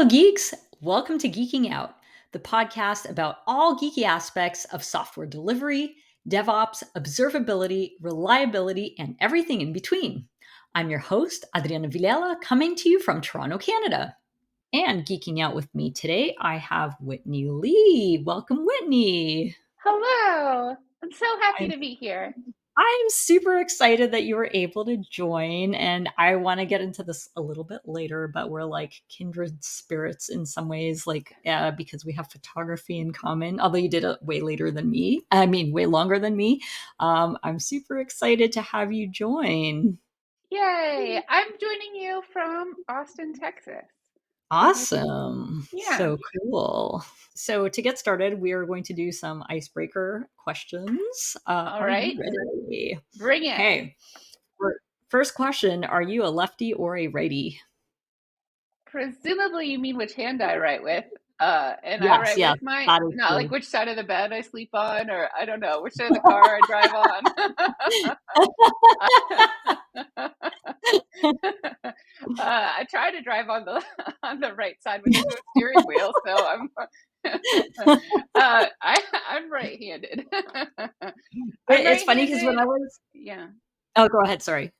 Hello, geeks. Welcome to Geeking Out, the podcast about all geeky aspects of software delivery, DevOps, observability, reliability, and everything in between. I'm your host, Adriana Villela, coming to you from Toronto, Canada. And geeking out with me today, I have Whitney Lee. Welcome, Whitney. Hello. I'm so happy I'm to be here. I'm super excited that you were able to join, and I want to get into this a little bit later, but we're like kindred spirits in some ways, because we have photography in common, although you did it way later than me. I mean, way longer than me. I'm super excited to have you join. Yay. I'm joining you from Austin, Texas. Awesome. Yeah. So cool. So to get started, we are going to do some icebreaker questions. All Are you right. ready? Bring it. Okay. First question, are you a lefty or a righty? Presumably you mean which hand I write with. And I Yes, write yes, with my, that is not like true. which side of the bed I sleep on, or I don't know, which side of the car I drive on. I try to drive on the on the right side, but there's no steering wheel, so I'm right-handed. I'm It's funny because when right-handed. I was Yeah. oh, go ahead, sorry.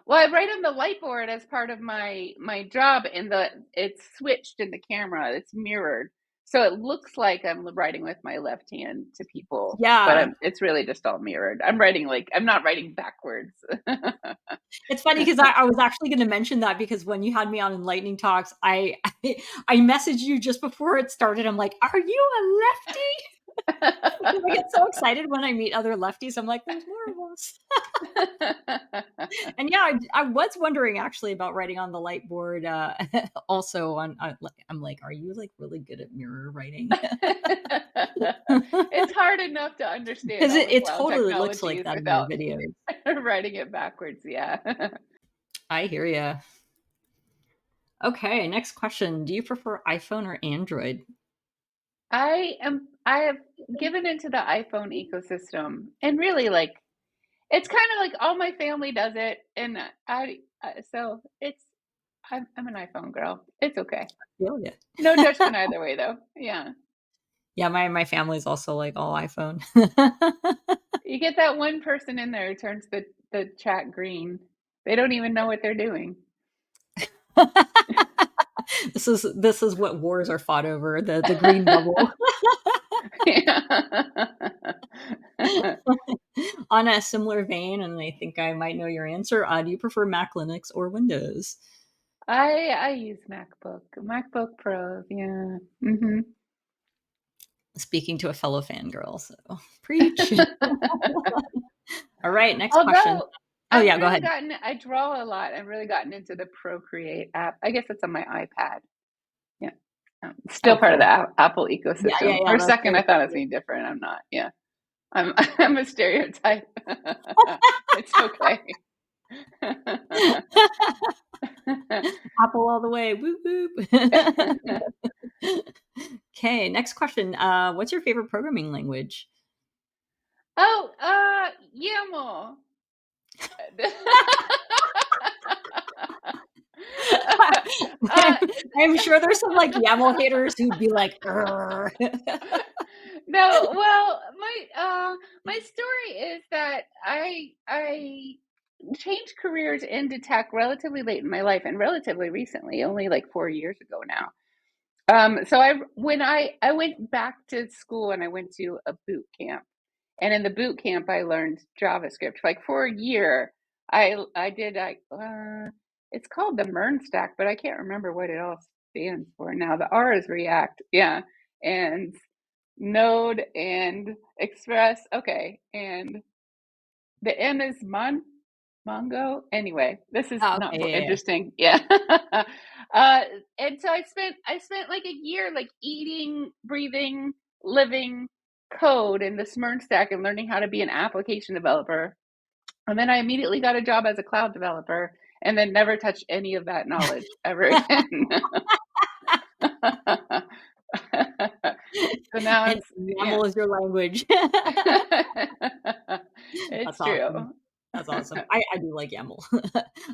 Well, I write on the light board as part of my job, and it's switched in the camera. It's mirrored, so it looks like I'm writing with my left hand to people, but Yeah. it's really just all mirrored. I'm not writing backwards. It's funny because I was actually going to mention that because when you had me on in Lightning Talks, I messaged you just before it started. I'm like, "Are you a lefty?" Because I get so excited when I meet other lefties. I'm like, "There's more of us." And yeah, I was wondering actually about writing on the light board. Also, I'm like, "Are you like really good at mirror writing?" It's hard enough to understand Because all the it cloud totally looks like technologies that in your without videos. writing it backwards. Yeah. I hear you. Okay, next question. Do you prefer iPhone or Android? I have given into the iPhone ecosystem, and really, like, it's kind of like all my family does it, and so I'm an iPhone girl. It's okay. Feel ya. No judgment either way, though. Yeah. Yeah, my family's also like all iPhone. You get that one person in there who turns the chat green. They don't even know what they're doing. This is what wars are fought over, the green bubble. Yeah. On a similar vein, and I think I might know your answer, do you prefer Mac, Linux, or Windows? I use MacBook Pros. Yeah. Speaking to a fellow fangirl, so preach. All right, next question. Although Oh yeah, go ahead. I draw a lot. I've really gotten into the Procreate app. I guess it's on my iPad. Yeah. Still Oh, part of the cool. Apple Yeah, yeah, ecosystem. For yeah. a That's second, very I thought it was cool. being different. I'm not. Yeah. I'm I'm a stereotype. It's okay. Apple all the way. Whoop whoop. Okay, next question. What's your favorite programming language? Oh, YAML. It's I'm sure there's some like YAML haters who'd be like, "Grr." No, well, my story is that I changed careers into tech relatively late in my life, and relatively recently, only like 4 years ago now. So I went back to school, and I went to a boot camp, and in the boot camp I learned JavaScript. Like for a year, I did it's called the MERN stack, but I can't remember what it all stands for now. The R is React, yeah, and Node and Express. Okay, and the M is Mongo. Anyway, this is Oh, not okay, yeah, interesting. Yeah. And so I spent like a year like eating, breathing, living code in the Smyrn stack and learning how to be an application developer. And then I immediately got a job as a cloud developer and then never touched any of that knowledge ever again. So now and it's, yeah. YAML is your language. It's That's true. awesome. That's awesome. I do like YAML.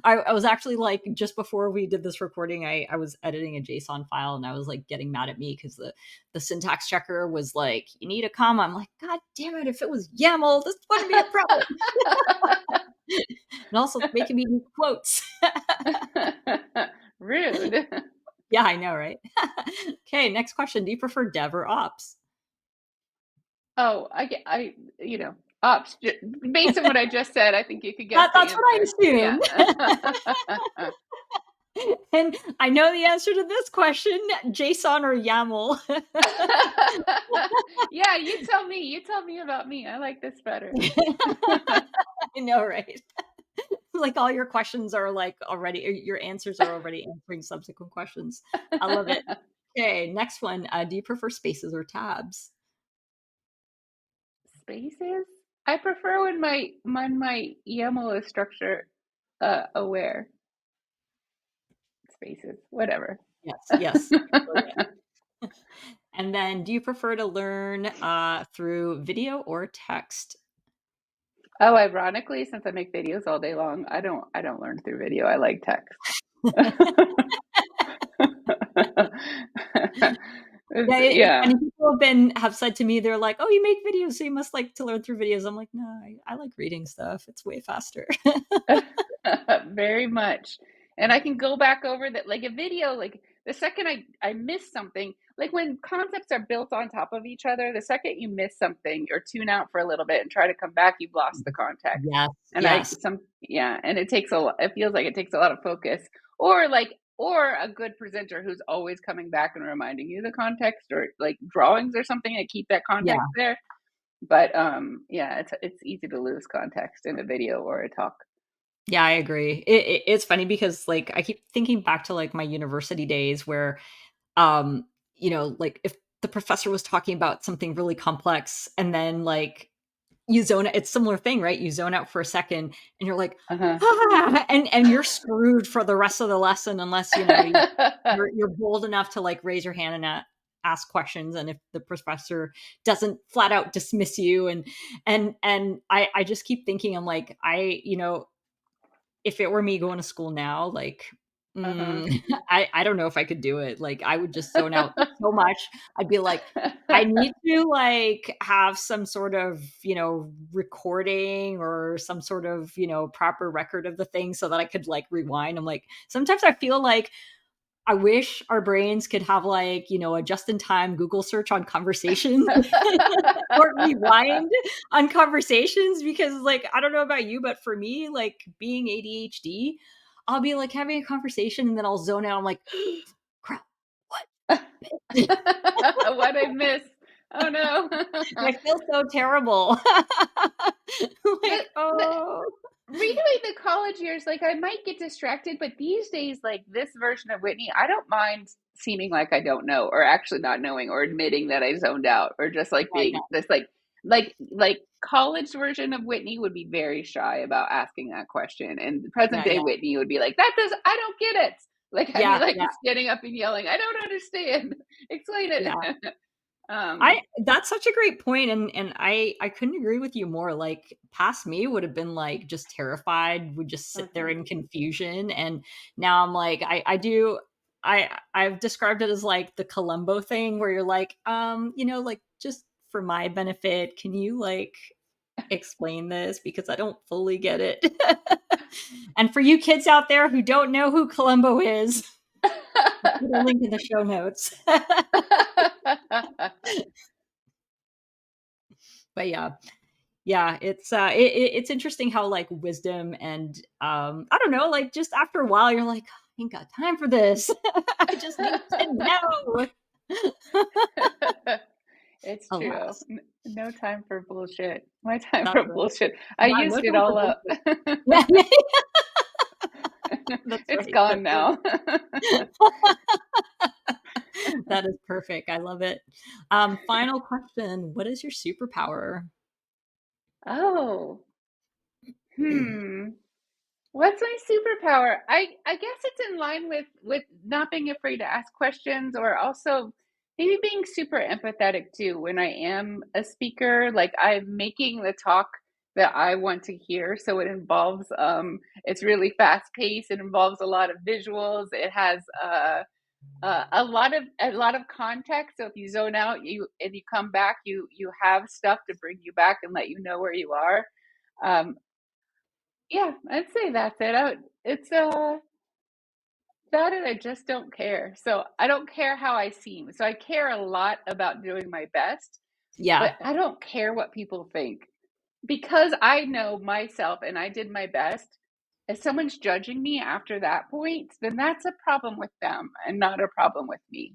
I was actually like, just before we did this recording, I was editing a JSON file and I was like getting mad at me because the syntax checker was like, you need a comma. I'm like, God damn it, if it was YAML, this wouldn't be a problem. And also making me do quotes. Rude. Yeah, I know, right? Okay, next question. Do you prefer dev or ops? Oh, ops. Based on what I just said, I think you could guess the That's what I answer. Yeah. assumed. And I know the answer to this question, JSON or YAML. Yeah, you tell me. You tell me about me. I like this better. I know, right? Like all your questions are like already, your answers are already answering subsequent questions. I love it. Okay, next one. Do you prefer spaces or tabs? Spaces? I prefer when my YAML is structure aware. Spaces, whatever. Yes, yes. And then do you prefer to learn through video or text? Oh, ironically, since I make videos all day long, I don't learn through video. I like text. Yeah, it's Yeah. funny. People have said to me, they're like, "Oh, you make videos, so you must like to learn through videos." I'm like, "No, I like reading stuff. It's way faster." Very much. And I can go back over that like a video, like the second I miss something, like when concepts are built on top of each other, the second you miss something or tune out for a little bit and try to come back, you've lost the context. Yes, And yes. yeah, and it takes a lot, it feels like it takes a lot of focus or a good presenter who's always coming back and reminding you the context or like drawings or something to keep that Yeah. context there. But yeah, it's easy to lose context in a video or a talk. Yeah, I agree. It's funny because, like, I keep thinking back to, like, my university days where, um, like, if the professor was talking about something really complex and then, like, you zone it's similar thing, right? You zone out for a second and you're like, Uh-huh. "Ah," and you're screwed for the rest of the lesson unless, you're bold enough to, like, raise your hand and ask questions, and if the professor doesn't flat out dismiss you, and I just keep thinking, I'm like, if it were me going to school now, like, Uh-huh. I don't know if I could do it. Like, I would just zone out so much. I'd be like, I need to, like, have some sort of, recording or some sort of, proper record of the thing so that I could, like, rewind. I'm like, sometimes I feel like I wish our brains could have, like, a just in time Google search on conversations or rewind on conversations because, like, I don't know about you, but for me, like, being ADHD, I'll be, like, having a conversation and then I'll zone out. I'm like, "Crap, what?" What I miss. Oh no. I feel so terrible. the, Like, the "Oh." reliving the college years, like I might get distracted, but these days, like this version of Whitney, I don't mind seeming like I don't know, or actually not knowing, or admitting that I zoned out, or just like I being know. this like college version of Whitney would be very shy about asking that question, and the present Yeah, day yeah. Whitney would be like, "That does I don't get it." Like I'd be Yeah, like yeah, standing up and yelling, "I don't understand. Explain it." yeah. um, I That's such a great point, and I couldn't agree with you more. Like, past me would have been, like, just terrified, would just sit there uh-huh. in confusion, and now I'm like, I've described it as, like, the Columbo thing where you're like, like, "Just for my benefit, can you, like, explain this because I don't fully get it?" And for you kids out there who don't know who Columbo is, I'll put a link in the show notes. But yeah. Yeah, it's interesting how, like, wisdom and, I don't know, like, just after a while, you're like, "I ain't got time for this. I just need to know." It's true. Alas, No time for bullshit. My time that's for right. bullshit. I Yeah, no used it time for all up. bullshit. Yeah, yeah, that's It's right, gone that's right. now. That is perfect, I love it. Final question, what is your superpower? Oh, hmm. What's my superpower? I guess it's in line with not being afraid to ask questions, or also maybe being super empathetic too when I am a speaker. Like I'm making the talk that I want to hear. So it involves, it's really fast paced. It involves a lot of visuals. It has a lot of context. So if you zone out, and you come back, you have stuff to bring you back and let you know where you are. Um, yeah, I'd say that's it. It's that, and I just don't care. So I don't care how I seem. So I care a lot about doing my best, Yeah. but I don't care what people think because I know myself and I did my best. If someone's judging me after that point, then that's a problem with them and not a problem with me.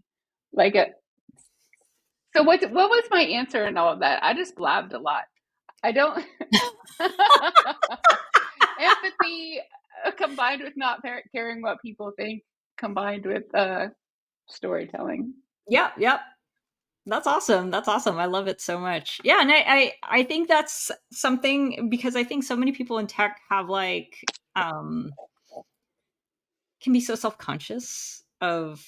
Like, so what was my answer in all of that? I just blabbed a lot. I don't empathy combined with not caring what people think, combined with storytelling. Yep, yep. That's awesome. That's awesome. I love it so much. Yeah, and I think that's something because I think so many people in tech have like can be so self-conscious of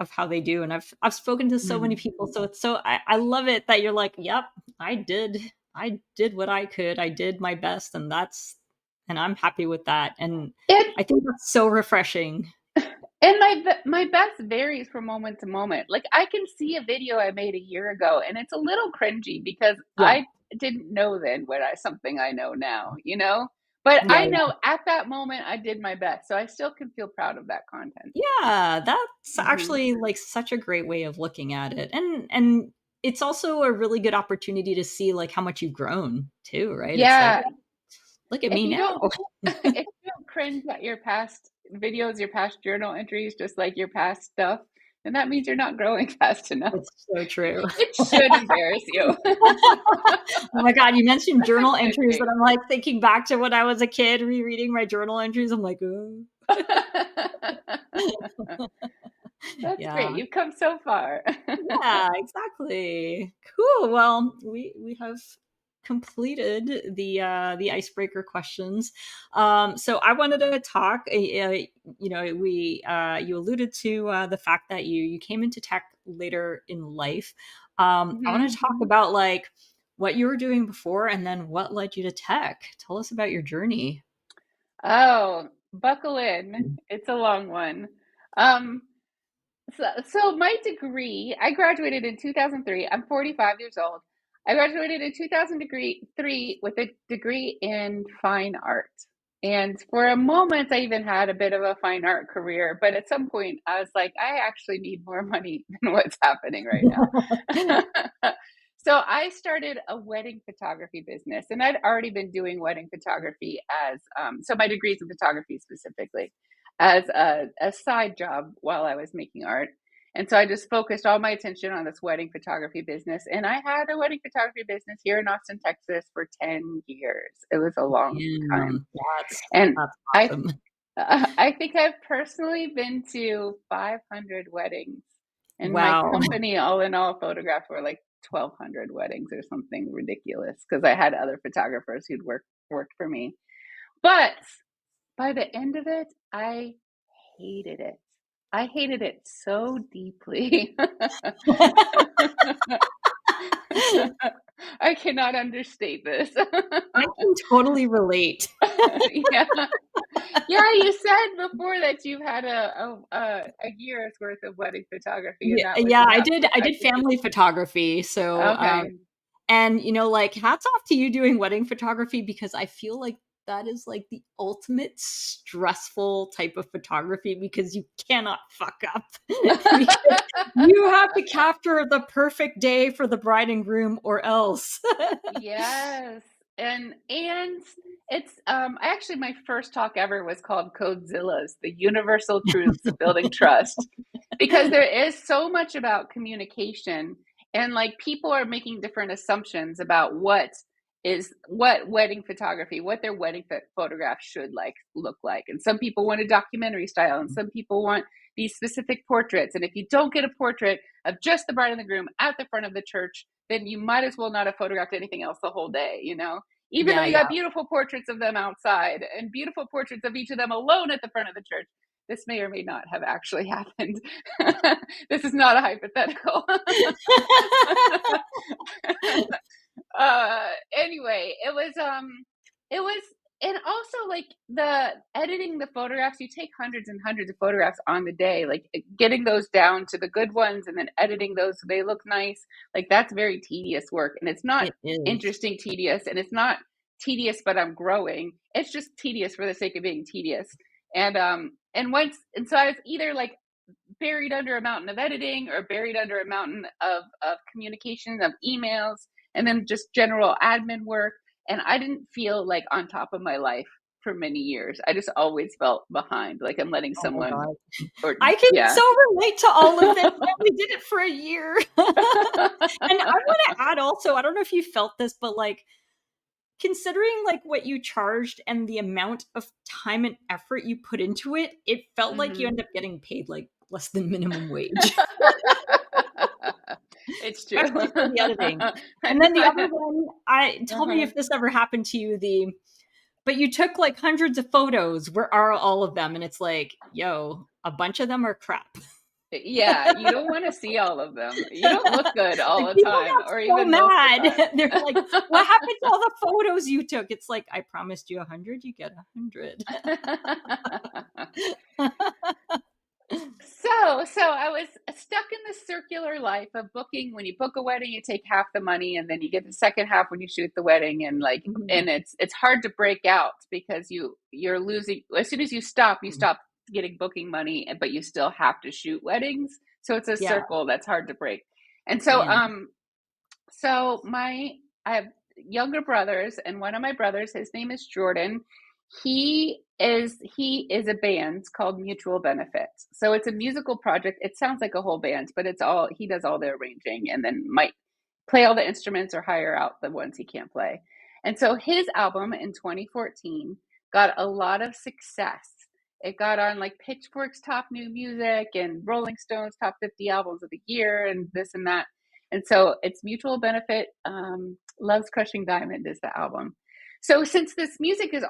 how they do. And I've spoken to so many people. So it's so I love it that you're like, yep, I did what I could. I did my best and I'm happy with that. And It I think that's so refreshing. and my best varies from moment to moment. Like I can see a video I made a year ago, and it's a little cringy because Yeah. I didn't know then what something I know now, you know. But Yeah, I yeah. know at that moment I did my best, so I still can feel proud of that content. Yeah, that's Hmm. actually like such a great way of looking at it. And it's also a really good opportunity to see like how much you've grown too, right? It's like, Yeah, look at if me you now. don't if you don't cringe at your past videos, your past journal entries, just like your past stuff, then that means you're not growing fast enough. It's so true. It should embarrass you. Oh my god, you mentioned That's a journal good entries, and thing. I'm like thinking back to when I was a kid rereading my journal entries. I'm like, oh. That's Yeah. great. You've come so far. Yeah, exactly. Cool. Well, we have completed the icebreaker questions. So I wanted to talk. We you alluded to the fact that you came into tech later in life. I want Hmm. to talk about like what you were doing before, and then what led you to tech. Tell us about your journey. Oh, buckle in. It's a long one. Um, so my degree, I graduated in 2003. I'm 45 years old. I graduated in 2003 with a degree in fine art. And for a moment, I even had a bit of a fine art career. But at some point, I was like, I actually need more money than what's happening right now. So I started a wedding photography business, and I'd already been doing wedding photography as so my degrees in photography specifically as a side job while I was making art. And so I just focused all my attention on this wedding photography business. And I had a wedding photography business here in Austin, Texas for 10 years. It was a long time. Damn, And that's I, awesome. I think I've personally been to 500 weddings. And my Wow. company, all in all, photographed for like 1,200 weddings or something ridiculous because I had other photographers who'd worked for me. But by the end of it, I hated it. I hated it so deeply. I cannot understate this. I can totally relate. Yeah. Yeah, you said before that you've had a year's worth of wedding photography, and Yeah, that was yeah, I enough did to I I did think it family photography, so, okay. and, like, hats off to you doing wedding photography because I feel like that is, like, the ultimate stressful type of photography because you cannot fuck up. Because you have to capture the perfect day for the bride and groom or else. Yes. And it's actually my first talk ever was called Codezillas, the universal truths of building trust. Because there is so much about communication and like people are making different assumptions about what wedding photography, what their wedding photograph should like look like. And some people want a documentary style and some people want these specific portraits. And if you don't get a portrait of just the bride and the groom at the front of the church, then you might as well not have photographed anything else the whole day, you know? Even though Yeah, you yeah. got beautiful portraits of them outside and beautiful portraits of each of them alone at the front of the church. This may or may not have actually happened. This is not a hypothetical. Anyway, it was it was, and also like the editing the photographs, you take hundreds and hundreds of photographs on the day, like getting those down to the good ones and then editing those so they look nice. Like that's very tedious work. And it's not It is. interesting tedious, and it's not tedious, but I'm growing. It's just tedious for the sake of being tedious. And so I was either like buried under a mountain of editing or buried under a mountain of communication, of emails, and then just general admin work. And I didn't feel like on top of my life for many years. I just always felt behind, like I'm letting Oh my someone, god. or I can yeah. so relate to all of this. I only did it for a year. And I want to add also, I don't know if you felt this, but like considering like what you charged and the amount of time and effort you put into it, it felt like you Hmm. end up getting paid like less than minimum wage, It's true. especially for the editing. I And know. then the other one, I tell me Uh-huh. if this ever happened to you, the but you took like hundreds of photos. Where are all of them? And it's like, yo, a bunch of them are crap. Yeah, you don't want to see all of them. You don't look good all Like the people time, got or so even most of the mad. time. They're like, "What happened to all the photos you took?" It's like, I promised you 100, you get 100. So I was stuck in this circular life of booking. When you book a wedding, you take half the money, and then you get the second half when you shoot the wedding. And like, Mhm. and it's hard to break out because you're losing as soon as you stop getting booking money, but you still have to shoot weddings. So it's a Yeah, circle that's hard to break. And so man. so my I have younger brothers, and one of my brothers, his name is Jordan. He is a band called Mutual Benefits. So it's a musical project. It sounds like a whole band, but it's all he does all the arranging and then might play all the instruments or hire out the ones he can't play. And so his album in 2014 got a lot of success. It got on like Pitchfork's top new music and Rolling Stone's top 50 albums of the year and this and that. And so it's Mutual Benefit. Love's Crushing Diamond is the album. So since this music was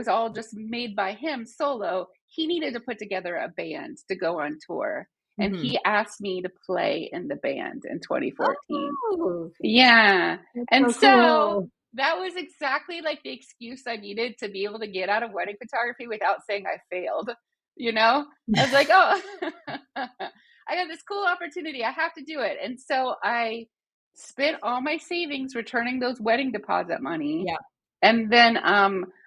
all just made by him solo, he needed to put together a band to go on tour. And Mhm. he asked me to play in the band in 2014. Oh, Yeah. that's And so so cool. that was exactly like the excuse I needed to be able to get out of wedding photography without saying I failed. You know, I was like, oh, I got this cool opportunity. I have to do it. And so I spent all my savings returning those wedding deposit money. Yeah. And then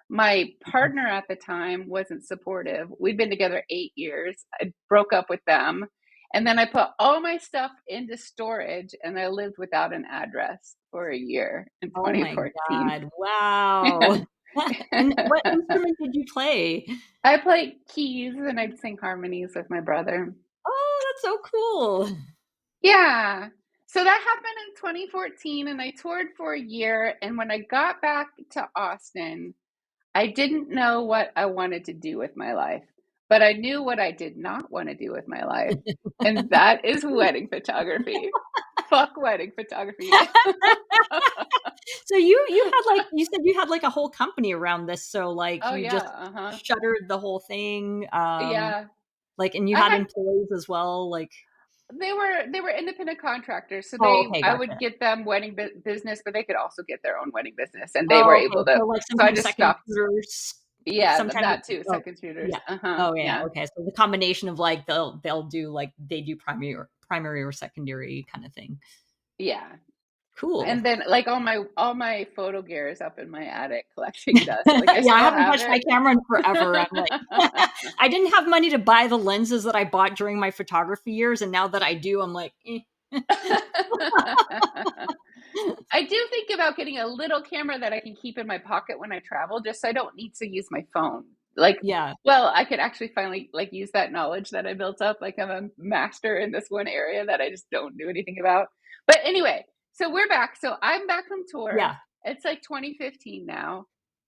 my partner at the time wasn't supportive. We'd been together 8 years. I broke up with them. And then I put all my stuff into storage and I lived without an address for a year in Oh my 2014. god. Wow. And what instrument did you play? I played keys and I'd sing harmonies with my brother. Oh, that's so cool. Yeah. So that happened in 2014 and I toured for a year. And when I got back to Austin, I didn't know what I wanted to do with my life, but I knew what I did not want to do with my life. And that is wedding photography. Fuck wedding photography. So you had like you said you had like a whole company around this, so like Oh you yeah, just uh-huh. shuttered the whole thing, Yeah. like and you I had had employees as well, like they were independent contractors, so oh, they okay, I would gotcha. get them wedding business, but they could also get their own wedding business, and they were Oh, okay, able to. so like So I sometimes just second stopped. shooters, Yeah, sometimes that it's too. oh, Second shooters. yeah. Uh-huh. Oh, yeah, Yeah. okay, so the combination of like they'll do like they do primary or secondary kind of thing. Yeah. Cool. And then like all my photo gear is up in my attic collecting dust. Like I Yeah, I still haven't have touched my it. camera in forever. I'm like I didn't have money to buy the lenses that I bought during my photography years, and now that I do, I'm like, eh. I do think about getting a little camera that I can keep in my pocket when I travel, just so I don't need to use my phone. Like, Yeah, well, I could actually finally like use that knowledge that I built up. Like I'm a master in this one area that I just don't do anything about. But anyway, so we're back. So I'm back from tour. yeah. It's like 2015 now,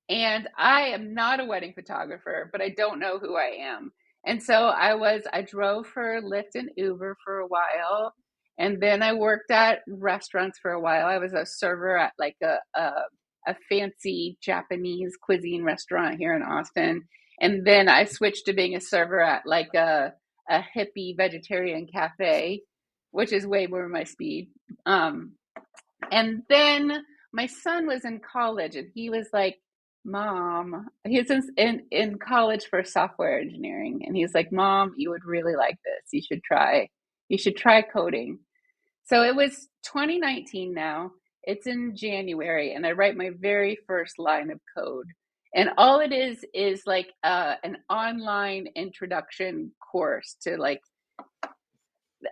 and I am not a wedding photographer, but I don't know who I am. And so I drove for Lyft and Uber for a while, and then I worked at restaurants for a while. I was a server at like a fancy Japanese cuisine restaurant here in Austin. And then I switched to being a server at like a hippie vegetarian cafe, which is way more my speed. And then my son was in college and he was like, Mom, he's in college for software engineering, and he's like, Mom, you would really like this. You should try coding. So it was 2019 now. It's in January, and I write my very first line of code. And all it is like an online introduction course to like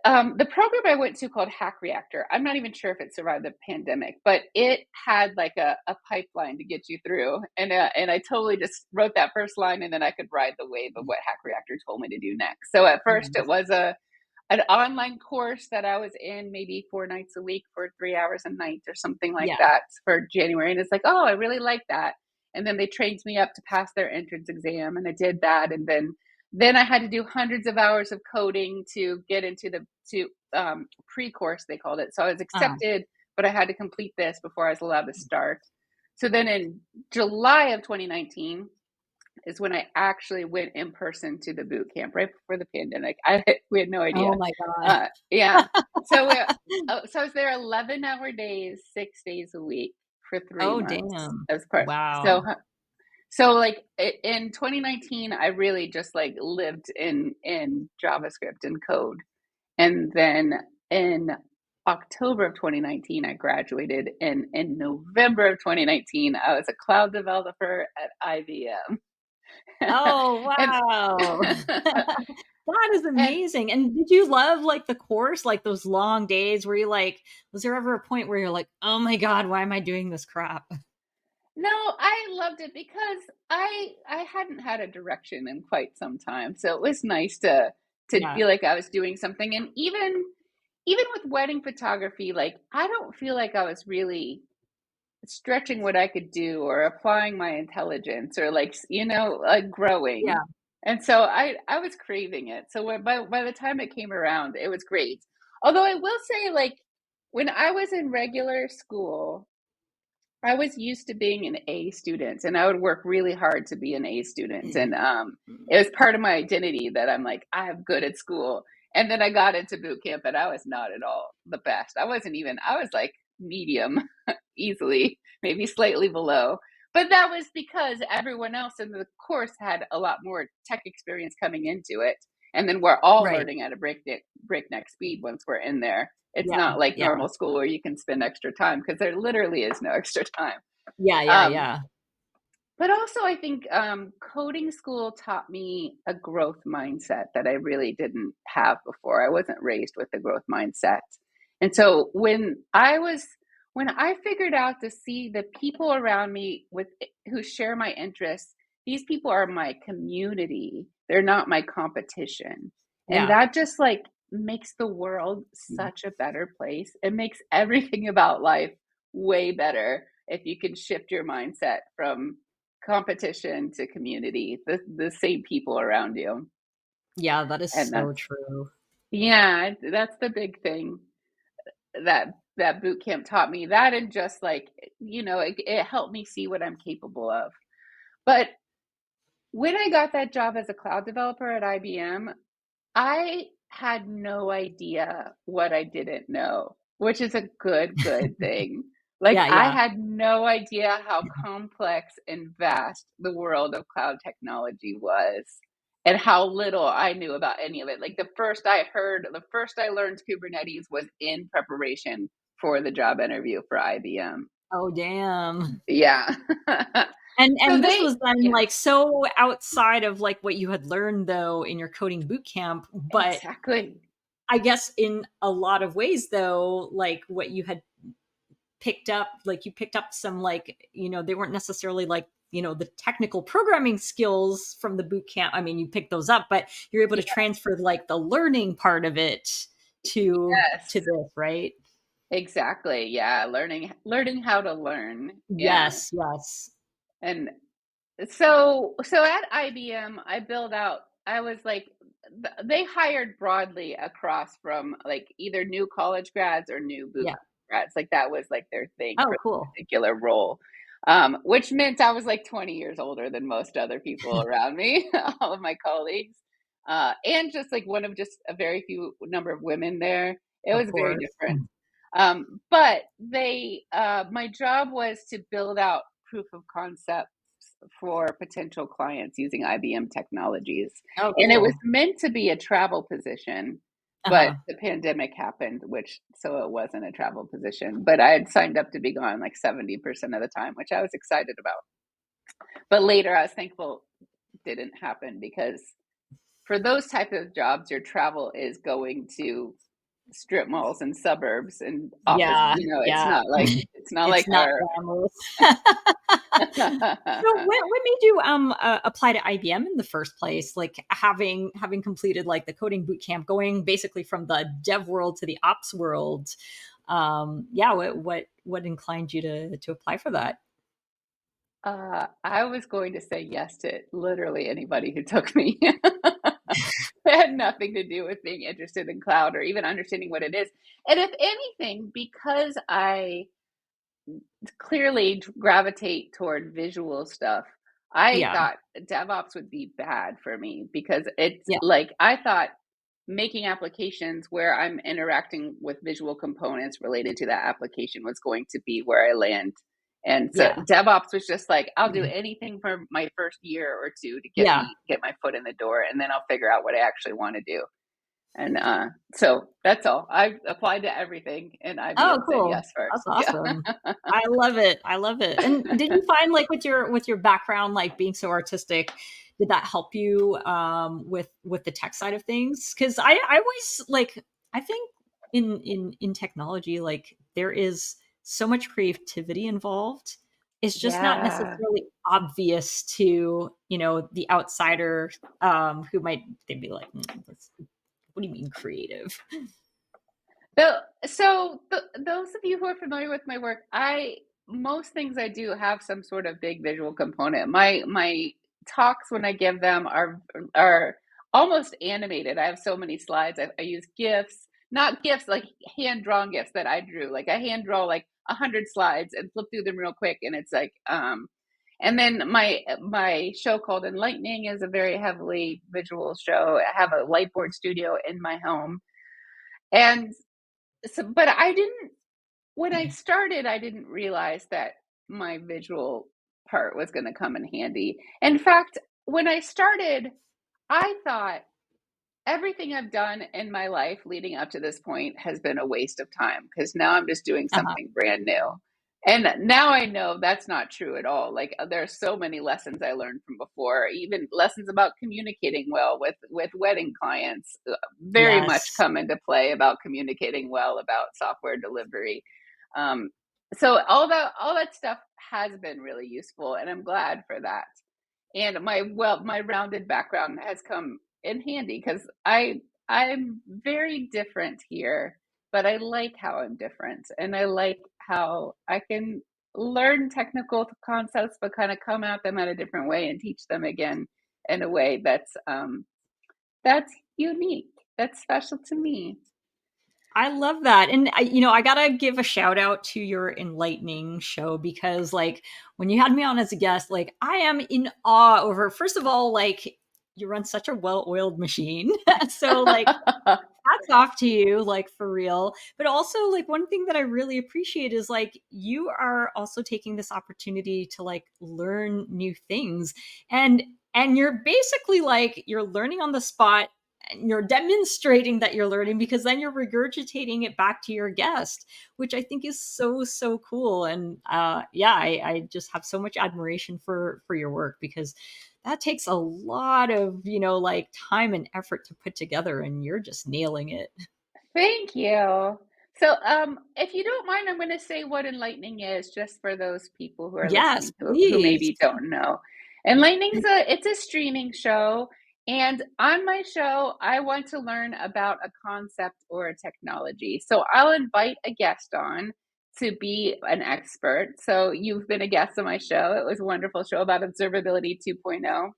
the program I went to called Hack Reactor. I'm not even sure if it survived the pandemic, but it had like a pipeline to get you through. And I totally just wrote that first line, and then I could ride the wave of what Hack Reactor told me to do next. So at first it Nice. was an online course that I was in maybe 4 nights a week for 3 hours a night or something like Yeah. that for January. And it's like, oh, I really like that. And then they trained me up to pass their entrance exam, and I did that. And then I had to do hundreds of hours of coding to get into the to pre-course, they called it. So I was Uh, accepted, but I had to complete this before I was allowed to start. So then in July of 2019 is when I actually went in person to the boot camp right before the pandemic. We had no oh idea. my God. Yeah. So so I was there 11-hour days, 6 days a week for three Oh, months damn. as part. Wow. So like in 2019, I really just like lived in JavaScript and code. And then in October of 2019, I graduated. And in November of 2019, I was a cloud developer at IBM. Oh, and wow. That is and amazing. And did you love, like, the course? Like, those long days where you, like was there ever a point where you're like, "Oh my god, why am I doing this crap?" no, I loved it because I hadn't had a direction in quite some time. So it was nice to Yeah. feel like I was doing something. And even with wedding photography, like I don't feel like I was really stretching what I could do or applying my intelligence or like like growing. Yeah. And so I was craving it. So by the time it came around, it was great. Although I will say, like when I was in regular school, I was used to being an A student, and I would work really hard to be an A student. And it was part of my identity that I'm like, I'm good at school. And then I got into boot camp, and I was not at all the best. I was like medium, easily, maybe slightly below. But that was because everyone else in the course had a lot more tech experience coming into it. And then we're all Right. learning at a breakneck speed once we're in there. It's Yeah. not like Yeah. normal school where you can spend extra time because there literally is no extra time. Yeah, yeah, Um, yeah. but also, I think coding school taught me a growth mindset that I really didn't have before. I wasn't raised with a growth mindset. And so when I figured out to see the people around me with who share my interests, these people are my community. They're not my competition. And Yeah. that just like makes the world such a better place. It makes everything about life way better if you can shift your mindset from competition to community, the same people around you. Yeah, that is And so that's true. yeah, that's the big thing that boot camp taught me. That and just like, it helped me see what I'm capable of. But when I got that job as a cloud developer at IBM, I had no idea what I didn't know, which is a good thing. Like Yeah, I yeah. had no idea how complex and vast the world of cloud technology was and how little I knew about any of it. Like the first I learned Kubernetes was in preparation for the job interview for IBM. Oh, damn. Yeah. So And this they was then, yeah, like, so outside of, like, what you had learned, though, in your coding boot camp, but exactly. I guess in a lot of ways, though, like, what you had picked up, like, you picked up some, like, they weren't necessarily, like, the technical programming skills from the boot camp. I mean, you picked those up, but you're able to Yeah, transfer, like, the learning part of it to yes. this, right? Exactly. Yeah, learning how to learn. Yeah. Yes, yes. And so at IBM, I was like they hired broadly across from like either new college grads or new boot Yeah. grads. Like that was like their thing Oh, for the cool. particular role. Which meant I was like 20 years older than most other people around me, all of my colleagues. And just like one of just a very few number of women there. It Of was very course. different. But my job was to build out proof of concepts for potential clients using IBM technologies. Oh, And it was cool. meant to be a travel position, but Uh-huh. the pandemic happened, which so it wasn't a travel position. But I had signed up to be gone like 70% of the time, which I was excited about. But later I was thankful didn't happen because for those type of jobs, your travel is going to strip malls and suburbs and office. Yeah, It's yeah. not like it's not It's like not our glamorous. So what made you apply to IBM in the first place? Like having completed like the coding boot camp, going basically from the dev world to the ops world. Yeah, what inclined you to apply for that? I was going to say yes to literally anybody who took me. It had nothing to do with being interested in cloud or even understanding what it is. And if anything, because I clearly gravitate toward visual stuff, I Yeah, thought DevOps would be bad for me because it's yeah, like I thought making applications where I'm interacting with visual components related to that application was going to be where I land. And so yeah, DevOps was just like, I'll do anything for my first year or two to yeah. get my foot in the door, and then I'll figure out what I actually want to do. And so that's all. I've applied to everything, and Oh, IBM said cool. yes That's first. Yeah. awesome. I love it. I love it. And did you find like with your background, like being so artistic, did that help you with the tech side of things? Because I always like I think in technology, like there is so much creativity involved. It's just not Yeah. necessarily obvious to, the outsider who might they'd be like, what do you mean creative? Those of you who are familiar with my work, I most things I do have some sort of big visual component. My talks when I give them are almost animated. I have so many slides. I use GIFs, not GIFs like hand drawn GIFs that I drew. Like I hand draw like 100 slides and flip through them real quick, and it's like And then my show called Enlightening is a very heavily visual show. I have a light board studio in my home, and so but I didn't when I started, I didn't realize that my visual part was going to come in handy. In fact, when I started, I thought everything I've done in my life leading up to this point has been a waste of time because now I'm just doing Uh-huh. something brand new. And now I know that's not true at all. Like there are so many lessons I learned from before, even lessons about communicating well with wedding clients, very much Yes. come into play about communicating well about software delivery. Um, so all that stuff has been really useful, and I'm glad for that. And my rounded background has come in handy because I'm very different here, but I like how I'm different, and I like how I can learn technical concepts but kind of come at them at a different way and teach them again in a way that's unique, that's special to me. I love that. And I gotta give a shout out to your enlightening show because like when you had me on as a guest, like I am in awe over first of all, like you run such a well-oiled machine. So like hats off to you, like for real. But also, like, one thing that I really appreciate is like you are also taking this opportunity to like learn new things. And you're basically like you're learning on the spot and you're demonstrating that you're learning because then you're regurgitating it back to your guest, which I think is so cool. And yeah, I just have so much admiration for your work because that takes a lot of like time and effort to put together and you're just nailing it. Thank you. So, if you don't mind, I'm going to say what enlightening is, just for those people who are Yes, listening who please. maybe don't know. Enlightening's it's a streaming show, and on my show, I want to learn about a concept or a technology. So I'll invite a guest on to be an expert. So you've been a guest on my show. It was a wonderful show about observability 2.0.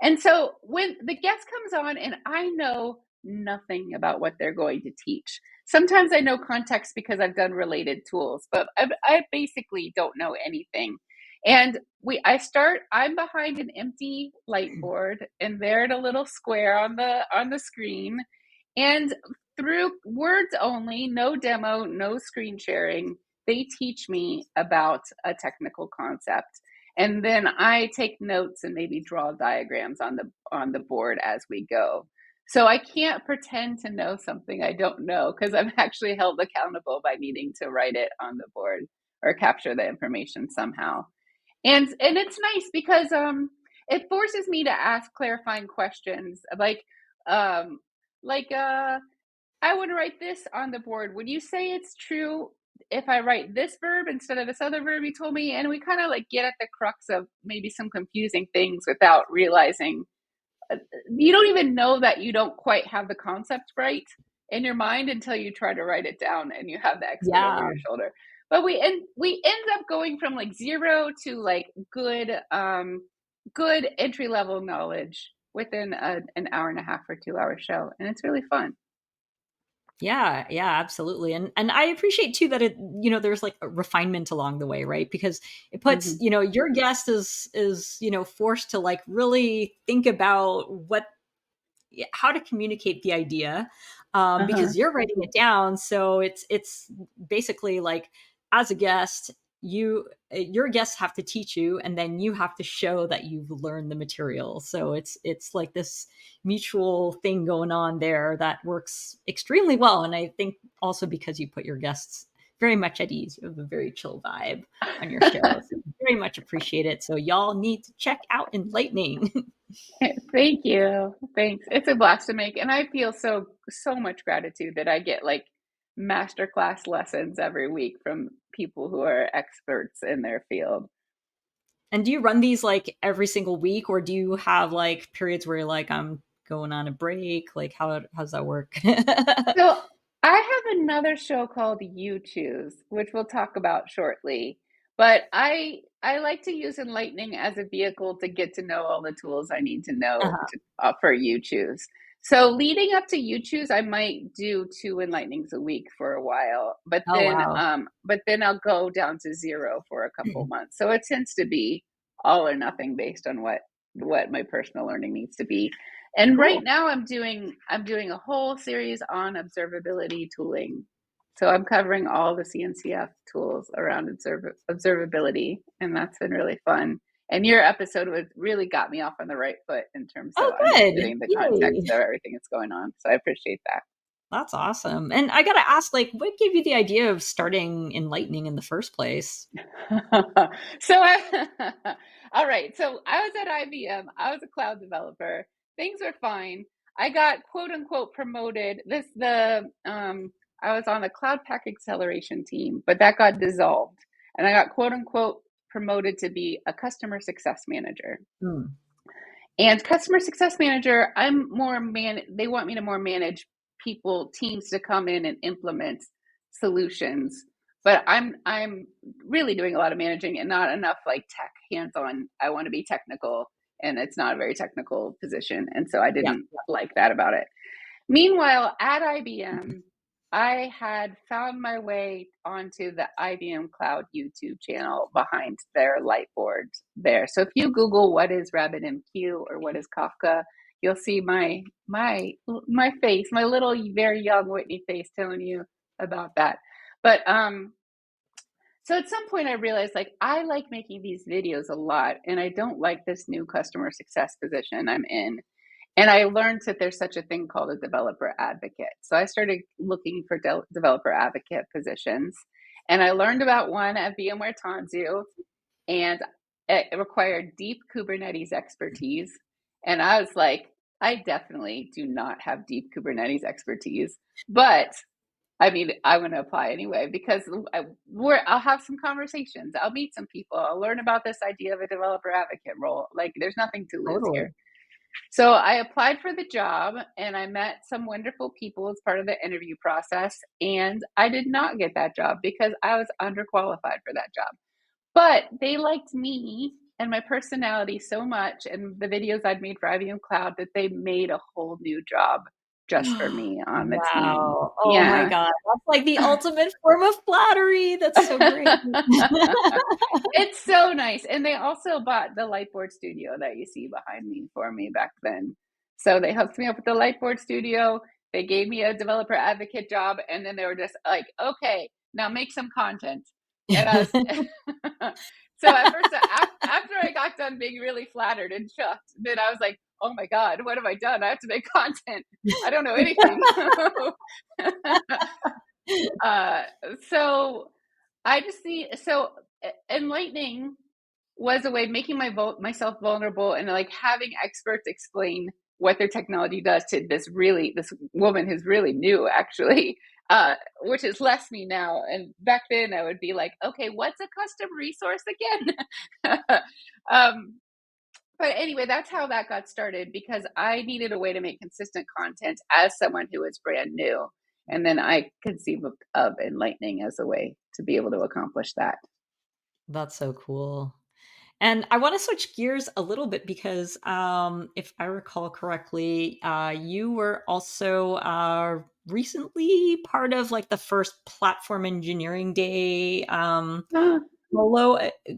And so when the guest comes on and I know nothing about what they're going to teach, sometimes I know context because I've done related tools, but I basically don't know anything. And I'm behind an empty light board and they're at a little square on the screen. And through words only, no demo, no screen sharing, they teach me about a technical concept. and then I take notes and maybe draw diagrams on the board as we go. So I can't pretend to know something I don't know, because I'm actually held accountable by needing to write it on the board or capture the information somehow. And it's nice because it forces me to ask clarifying questions, um like I would write this on the board. Would you say it's true if I write this verb instead of this other verb you told me? And we kind of like get at the crux of maybe some confusing things without realizing. You don't even know that you don't quite have the concept right in your mind until you try to write it down and you have the expert over Yeah. your shoulder. But we end up going from like zero to like good entry level knowledge within an hour and a half or 2 hour show, and it's really fun. Yeah, yeah, absolutely. And I appreciate too that there's like a refinement along the way, right? Because it puts, Hmm. your guest is, forced to like really think about how to communicate the idea, Uh-huh. because you're writing it down. So it's basically like, as a guest, your guests have to teach you, and then you have to show that you've learned the material. So it's like this mutual thing going on there that works extremely well. And I think also because you put your guests very much at ease, you have a very chill vibe on your show. So very much appreciate it. So y'all need to check out Enlightening. Thank you. Thanks. It's a blast to make. And I feel so much gratitude that I get like masterclass lessons every week from people who are experts in their field. And do you run these like every single week, or do you have like periods where you're like, I'm going on a break? Like, how's that work? So I have another show called You Choose, which we'll talk about shortly. But I like to use Enlightening as a vehicle to get to know all the tools I need to know Uh-huh. to for You Choose. So leading up to You Choose, I might do 2 Enlightenings a week for a while, Oh wow. but then I'll go down to zero for a couple months. So it tends to be all or nothing based on what my personal learning needs to be. And right Cool. now I'm doing a whole series on observability tooling. So I'm covering all the CNCF tools around observability, and that's been really fun. And your episode was really got me off on the right foot in terms of Oh good. understanding the context Yay. of everything that's going on. So I appreciate that. That's awesome. And I gotta ask, like, what gave you the idea of starting Enlightening in the first place? So all right. So I was at IBM. I was a cloud developer. Things were fine. I got quote unquote promoted. I was on the cloud pack acceleration team, but that got dissolved. And I got quote unquote promoted to be a customer success manager. Hmm. And customer success manager, they want me to more manage people, teams to come in and implement solutions. But I'm really doing a lot of managing and not enough like tech hands-on. I want to be technical, and it's not a very technical position. And so I Yeah. didn't like that about it. Meanwhile, at IBM, I had found my way onto the IBM Cloud YouTube channel behind their light board there. So if you Google what is RabbitMQ or what is Kafka, you'll see my face, my little very young Whitney face telling you about that. But so at some point I realized like I like making these videos a lot, and I don't like this new customer success position I'm in. And I learned that there's such a thing called a developer advocate. So I started looking for developer advocate positions. And I learned about one at VMware Tanzu, and it required deep Kubernetes expertise. And I was like, I definitely do not have deep Kubernetes expertise, but I mean, I'm going to apply anyway because I'll have some conversations. I'll meet some people. I'll learn about this idea of a developer advocate role. Like, there's nothing to lose here. Totally. So I applied for the job and I met some wonderful people as part of the interview process. And I did not get that job because I was underqualified for that job. But they liked me and my personality so much and the videos I'd made for IBM Cloud that they made a whole new job just for me on the team. Wow. Oh my Yeah. god. That's like the ultimate form of flattery. That's so great. It's so nice. And they also bought the Lightboard studio that you see behind me for me back then. So they hooked me up with the Lightboard studio. They gave me a developer advocate job. And then they were just like, okay, now make some content. And I was, So at first, after I got done being really flattered and chuffed, then I was like, oh my God, what have I done? I have to make content. I don't know anything. uh, so I just see, so enlightening was a way of making myself vulnerable and like having experts explain what their technology does to this woman who's really new actually, which is less me now. And back then I would be like, okay, what's a custom resource again? um, but anyway, that's how that got started because I needed a way to make consistent content as someone who is brand new. And then I conceived of enlightening as a way to be able to accomplish that. That's so cool. And I want to switch gears a little bit because, if I recall correctly, you were also recently part of like the first platform engineering day Uh,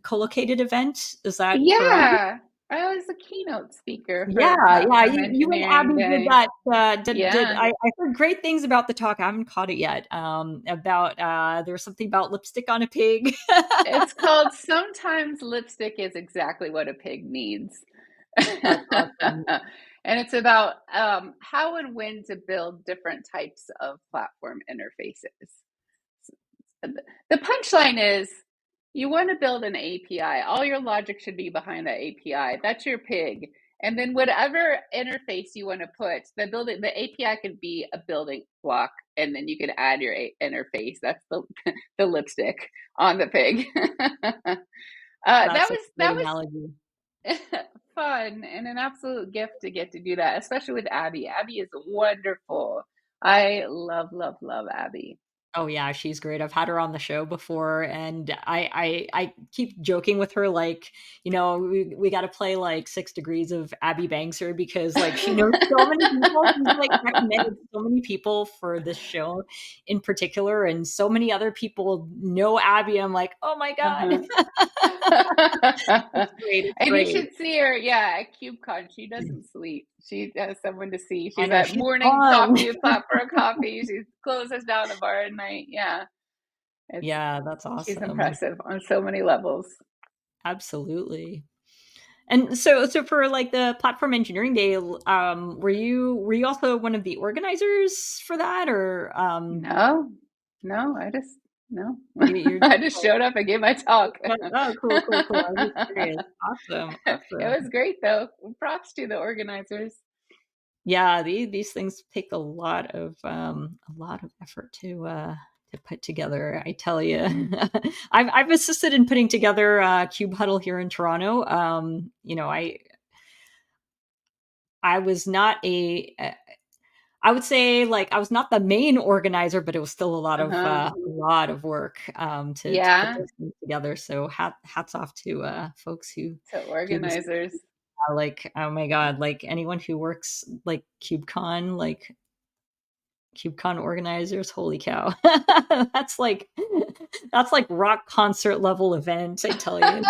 co-located event. Is that correct? Yeah, I was a keynote speaker Yeah, for yeah. Platform You and Engineering Abby did Day. that. Did Yeah, I heard great things about the talk. I haven't caught it yet. About there was something about lipstick on a pig. it's called Sometimes Lipstick is Exactly What a Pig Needs. That's awesome. And it's about how and when to build different types of platform interfaces. The punchline is you want to build an API. All your logic should be behind that API. That's your pig. And then whatever interface you want to put, the API could be a building block, and then you could add your interface. That's the lipstick on the pig. That's a That great analogy. was fun and an absolute gift to get to do that, especially with Abby. Abby is wonderful. I love, love, love Abby. Oh yeah, she's great. I've had her on the show before, and I keep joking with her like, we got to play like 6 Degrees of Abby Bangser because like she knows so many people. She's like recommended so many people for this show in particular, and so many other people know Abby. I'm like, oh my god, Uh-huh. it's great. It's And you great. should see her, yeah, at CubeCon. She doesn't sleep. She has someone to see. I She's know at she's morning fun. coffee, flat for a coffee. She closes down the bar at night. Yeah, it's Yeah, that's she's awesome. impressive on so many levels. Absolutely. And so for like the platform engineering day, were you also one of the organizers for that, or No, no, I just no. you're just I just like, showed up and gave my talk. oh, cool, cool, cool. I was just curious. Awesome, It awesome. was great though. Props to the organizers. Yeah, these things take a lot of effort to put together. I tell you, I've assisted in putting together Cube Huddle here in Toronto. I was not I would say like I was not the main organizer, but it was still Uh-huh. a lot of work to put Yeah, those things together. So hats off to folks who to do this. organizers. Like oh my god, like anyone who works like KubeCon organizers, holy cow, that's like rock concert level event. I tell you.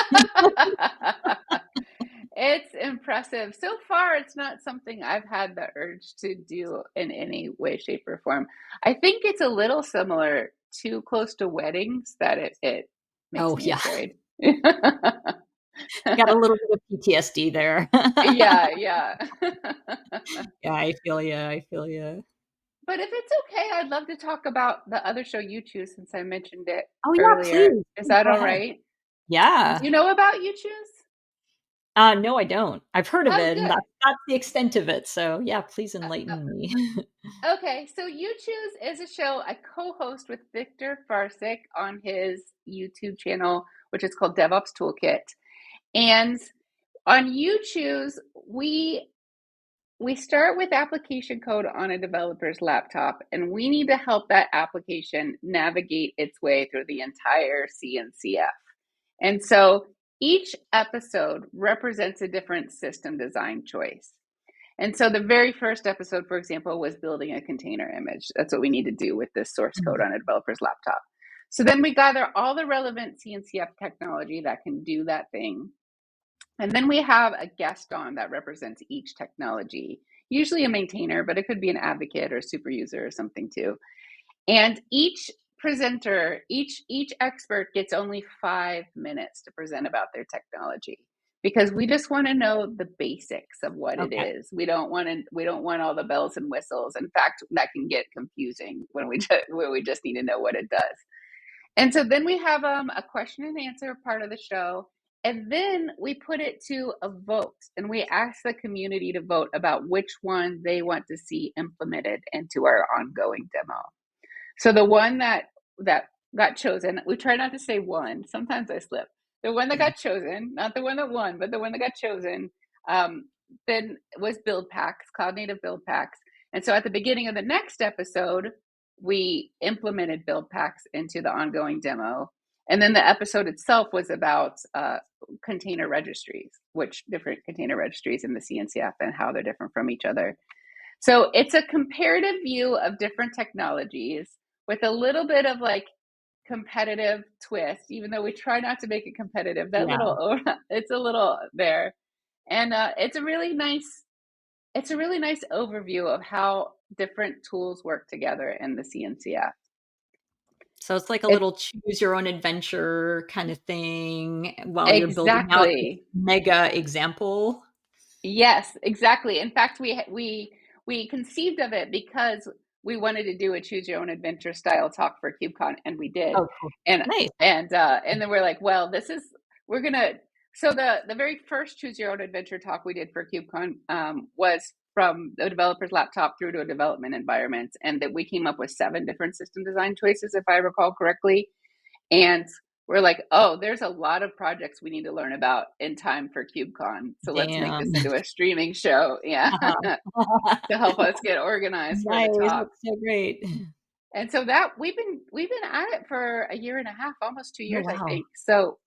It's impressive. So far, it's not something I've had the urge to do in any way, shape, or form. I think it's a little similar too close to weddings that it makes Oh me yeah, afraid. got a little bit of PTSD there. Yeah, yeah. Yeah, I feel you. I feel you. But if it's okay, I'd love to talk about the other show you choose since I mentioned it Oh yeah, earlier. please, Is please that go all ahead. right? Do Yeah. you know about you choose? No, I don't. I've heard of Oh, it, and good. that's the extent of it. So yeah, please Uh, enlighten me. Okay, so You Choose is a show I co-host with Victor Farsick on his YouTube channel, which is called DevOps Toolkit. And on You Choose, we start with application code on a developer's laptop, and we need to help that application navigate its way through the entire CNCF. And so each episode represents a different system design choice. And so the very first episode, for example, was building a container image. That's what we need to do with this source code on a developer's laptop. So then we gather all the relevant CNCF technology that can do that thing. And then we have a guest on that represents each technology, usually a maintainer, but it could be an advocate or a super user or something too. And each presenter, each expert gets only 5 minutes to present about their technology, because we just want to know the basics of what it Okay. is. We don't want all the bells and whistles. In fact, that can get confusing when we just need to know what it does. And so then we have a question and answer part of the show. And then we put it to a vote, and we ask the community to vote about which one they want to see implemented into our ongoing demo. So the one that got chosen, we try not to say one. Sometimes I slip. The one that got chosen, not the one that won, but the one that got chosen, um, then was build packs, cloud native build packs. And so at the beginning of the next episode, we implemented build packs into the ongoing demo. And then the episode itself was about container registries, which different container registries in the CNCF and how they're different from each other. So it's a comparative view of different technologies with a little bit of like competitive twist, even though we try not to make it competitive. That Yeah. little, it's a little there, and it's a really nice overview of how different tools work together in the CNCF. So it's like a It little choose your own adventure kind of thing while you're building out this exactly. mega example. Yes, exactly. In fact, we conceived of it because we wanted to do a choose your own adventure style talk for KubeCon, and we did. Oh, cool. And Nice. and then we're like, well, we're gonna. So the very first choose your own adventure talk we did for KubeCon was from the developer's laptop through to a development environment, and that we came up with 7 different system design choices, if I recall correctly. And we're like, oh, there's a lot of projects we need to learn about in time for KubeCon. So let's make Damn. this into a streaming show. Yeah. To help us get organized for the Nice, talk. that's so great. And so that we've been at it for a year and a half, almost two Oh, years, I wow. think. So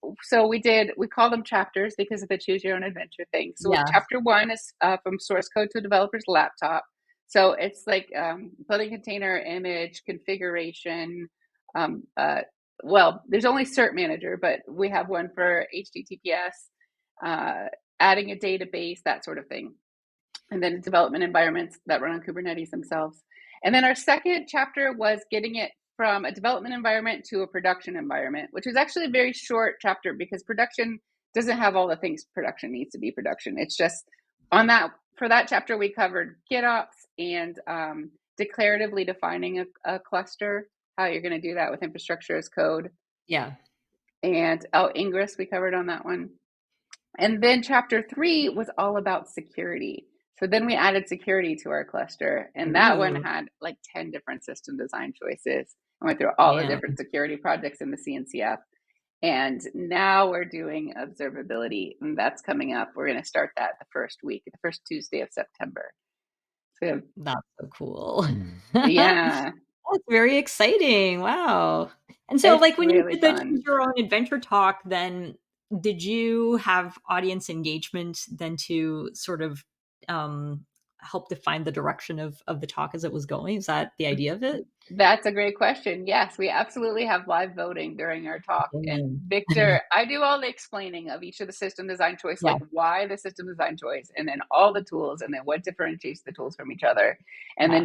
we call them chapters because of the choose your own adventure thing. So Yeah, chapter 1 is from source code to a developer's laptop. So it's like building container image configuration. Um, uh, well, there's only cert manager, but we have one for HTTPS, adding a database, that sort of thing, and then development environments that run on Kubernetes themselves. And then our second chapter was getting it from a development environment to a production environment, which was actually a very short chapter because production doesn't have all the things production needs to be production. It's just on that, for that chapter, we covered GitOps and declaratively defining a cluster, how you're going to do that with infrastructure as code. yeah, And Ingress, we covered on that one. And then chapter 3 was all about security. So then we added security to our cluster, and that one ooh, had like 10 different system design choices. I went through all the man, different security projects in the CNCF. And now we're doing observability, and that's coming up. We're going to start that the first Tuesday of September. So, that's so cool. yeah, That's very exciting, wow. And so, it's like, when you really did the fun. choose your own adventure talk, then did you have audience engagement then to sort of, um, help define the direction of the talk as it was going? Is that the idea of it? That's a great question. Yes, we absolutely have live voting during our talk. And Mm. Victor, I do all the explaining of each of the system design choice, Yeah, like why the system design choice, and then all the tools, and then what differentiates the tools from each other. And yeah.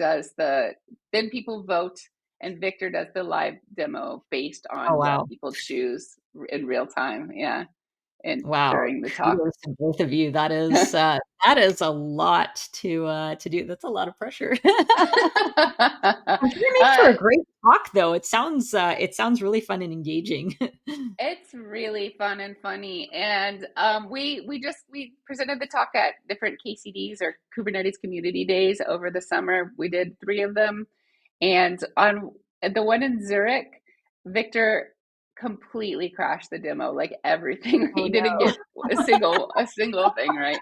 then then people vote, and Victor does the live demo based Oh, on what wow. people choose in real time. Yeah. And Wow, during the talk. kudos to both of you. That is a lot to do. That's a lot of pressure. I'm sure it makes for uh, a great talk, though. It sounds really fun and engaging. It's really fun and funny, and we presented the talk at different KCDs or Kubernetes Community Days over the summer. We did 3 of them, and on the one in Zurich, Victor completely crashed the demo, like everything. Oh, He didn't no. get a single thing right.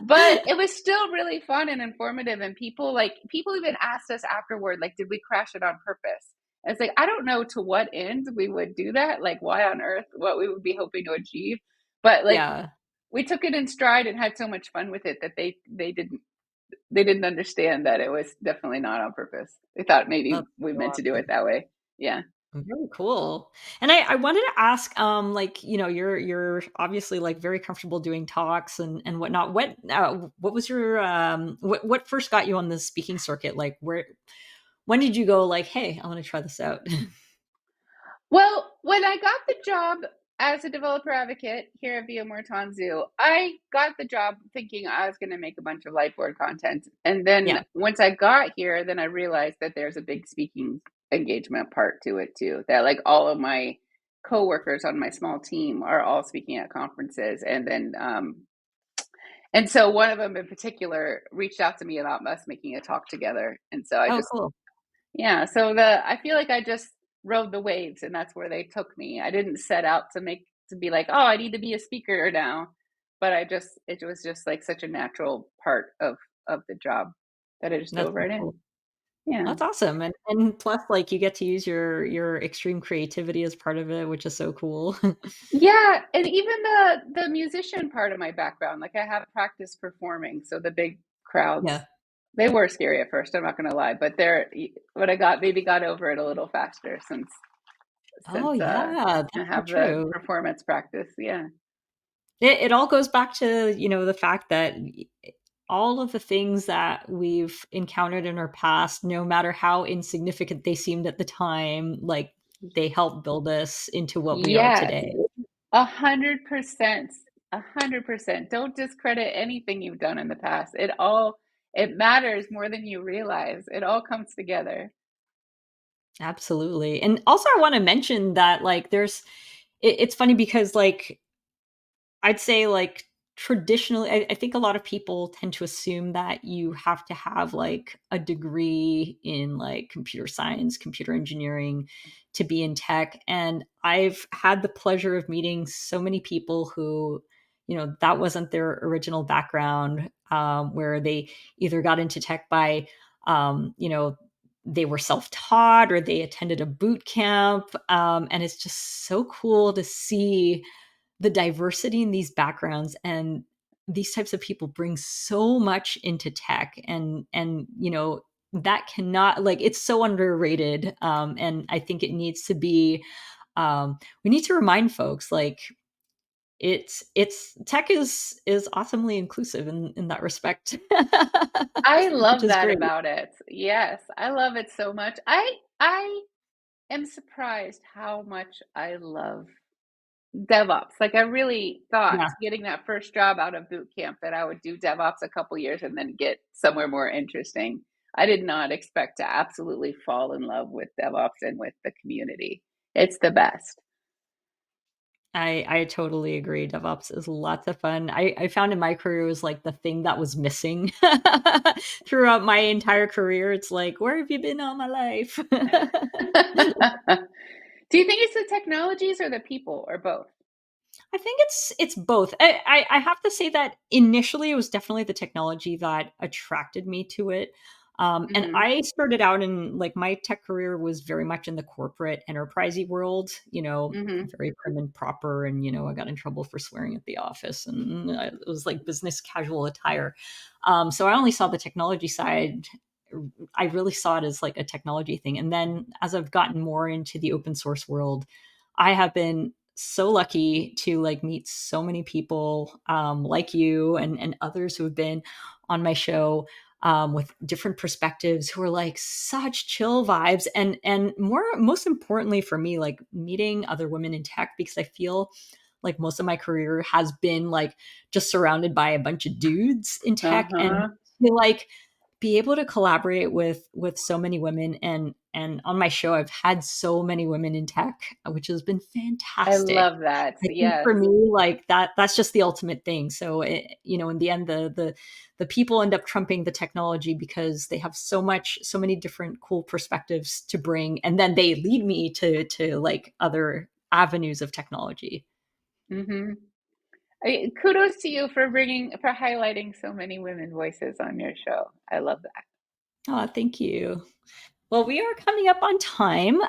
But it was still really fun and informative, and people even asked us afterward, like, did we crash it on purpose? And it's like, I don't know to what end we would do that, like why on earth, what we would be hoping to achieve. But like Yeah, we took it in stride and had so much fun with it that they didn't understand that it was definitely not on purpose. They thought maybe that's we so meant to do it awesome. that way. Yeah. Very cool. And I wanted to ask, like, you're obviously, like, very comfortable doing talks and whatnot. What was your, what first got you on the speaking circuit? Like, when did you go like, hey, I want to try this out? Well, when I got the job as a developer advocate here at VMware Tanzu, I got the job thinking I was going to make a bunch of Lightboard content. And then Yeah. once I got here, then I realized that there's a big speaking engagement part to it too. That like all of my coworkers on my small team are all speaking at conferences. And so one of them in particular reached out to me about us making a talk together. And so I Oh, just cool. yeah, so I feel like I just rode the waves and that's where they took me. I didn't set out to be like, oh, I need to be a speaker now. But it was just like such a natural part of the job that I just That's dove so right in. cool. Yeah. That's awesome. And plus like you get to use your extreme creativity as part of it, which is so cool. Yeah, and even the musician part of my background, like I have practice performing, so the big crowds, Yeah. they were scary at first, I'm not gonna lie, but I got maybe got over it a little faster Oh since yeah, I that's so have the true. performance practice. Yeah. It all goes back to, the fact that all of the things that we've encountered in our past, no matter how insignificant they seemed at the time, like they help build us into what we are Yes, today. 100%. 100%. Don't discredit anything you've done in the past. It matters more than you realize. It all comes together. Absolutely. And also I want to mention that like it's funny because like I'd say like traditionally, I think a lot of people tend to assume that you have to have like a degree in like computer science, computer engineering to be in tech. And I've had the pleasure of meeting so many people who, that wasn't their original background, where they either got into tech by, they were self-taught or they attended a boot camp. And it's just so cool to see the diversity in these backgrounds, and these types of people bring so much into tech, and that cannot, like, it's so underrated, and I think it needs to be, we need to remind folks like it's tech is awesomely inclusive in that respect. I Which love is that great. about it. Yes, I love it so much. I am surprised how much I love DevOps. Like I really thought Yeah. getting that first job out of boot camp that I would do DevOps a couple years and then get somewhere more interesting. I did not expect to absolutely fall in love with DevOps and with the community. It's the best. I totally agree. DevOps is lots of fun. I found in my career was like the thing that was missing throughout my entire career. It's like, where have you been all my life? Do you think it's the technologies or the people or both? I think it's both. I have to say that initially it was definitely the technology that attracted me to it. And Hmm. I started out in like my tech career was very much in the corporate enterprisey world, Hmm. very prim and proper. And, I got in trouble for swearing at the office, and it was like business casual attire. So I only saw the technology side. I really saw it as like a technology thing. And then as I've gotten more into the open source world, I have been so lucky to like meet so many people, like you and others who have been on my show, with different perspectives, who are like such chill vibes, and most importantly for me, like meeting other women in tech, because I feel like most of my career has been like just surrounded by a bunch of dudes in tech, and Uh-huh. to like be able to collaborate with so many women, and on my show I've had so many women in tech, which has been I fantastic. love that. I think Yes. for me, like that's just the ultimate thing. So in the end, the people end up trumping the technology because they have so many different cool perspectives to bring, and then they lead me to like other avenues of technology. Hmm. Kudos to you for for highlighting so many women voices on your show. I love that. Oh, thank you. Well, we are coming up on time,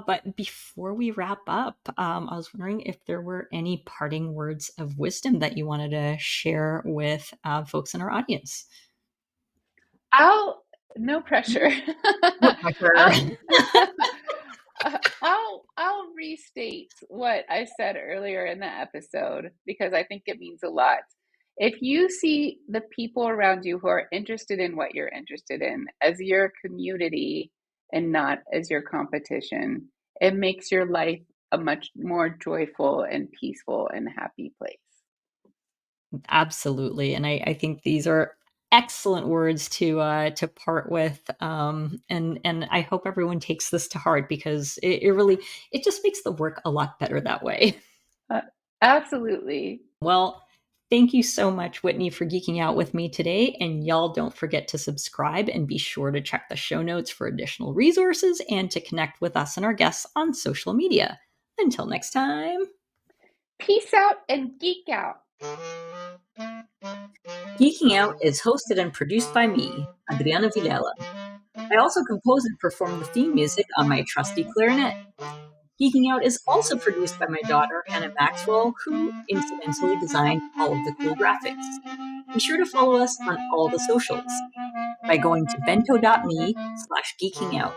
but before we wrap up, I was wondering if there were any parting words of wisdom that you wanted to share with folks in our audience. I'll no pressure. No pressure. I'll I'll restate what I said earlier in the episode because I think it means a lot. If you see the people around you who are interested in what you're interested in as your community and not as your competition. It makes your life a much more joyful and peaceful and happy place. Absolutely, and I think these are excellent words to part with, and I hope everyone takes this to heart because it really it just makes the work a lot better that way. Uh, Absolutely. Well, thank you so much, Whitney, for geeking out with me today, and y'all don't forget to subscribe and be sure to check the show notes for additional resources and to connect with us and our guests on social media. Until next time. Peace out and geek out. Geeking Out is hosted and produced by me, Adriana Vilela. I also compose and perform the theme music on my trusty clarinet. Geeking Out is also produced by my daughter, Hannah Maxwell, who incidentally designed all of the cool graphics. Be sure to follow us on all the socials by going to bento.me/geekingout.